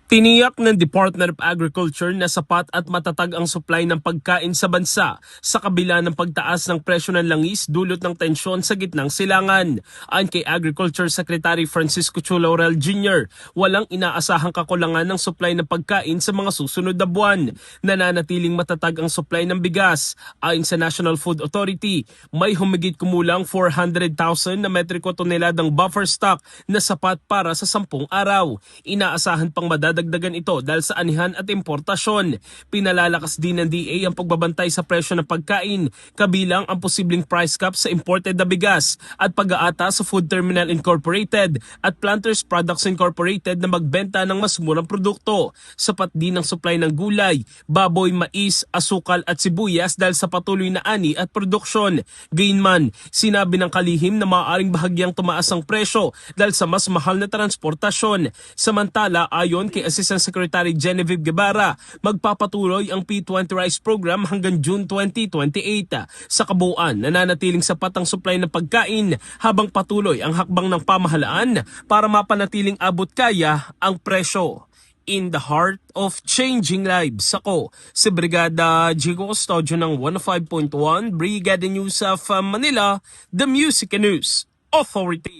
Tiniyak ng Department of Agriculture na sapat at matatag ang supply ng pagkain sa bansa sa kabila ng pagtaas ng presyo ng langis dulot ng tensyon sa gitnang silangan. Ayon kay Agriculture Secretary Francisco Chu Laurel Jr., walang inaasahang kakulangan ng supply ng pagkain sa mga susunod na buwan. Nananatiling matatag ang supply ng bigas. Ayon sa National Food Authority, may humigit kumulang 400,000 na metriko toneladang buffer stock na sapat para sa 10 araw. Inaasahan pang madadagdagan ito dahil sa anihan at importasyon. Pinalalakas din ng DA ang pagbabantay sa presyo ng pagkain, kabilang ang posibleng price cap sa imported na bigas at pag-aata sa Food Terminal Incorporated at Planters Products Incorporated na magbenta ng mas murang produkto. Sapat din ang supply ng gulay, baboy, mais, asukal at sibuyas dahil sa patuloy na ani at produksyon. Gayunman, sinabi ng kalihim na maaaring bahagyang tumaas ang presyo dahil sa mas mahal na transportasyon. Samantala, ayon kay Assistant Secretary Genevieve Guevara, magpapatuloy ang P20 Rice Program hanggang June 2028. Sa kabuuan, nananatiling sapat ang supply ng pagkain habang patuloy ang hakbang ng pamahalaan para mapanatiling abot kaya ang presyo. In the heart of changing lives, ako si Brigada Jigo Custodio ng 105.1 Brigada News of Manila, the Music and News Authority.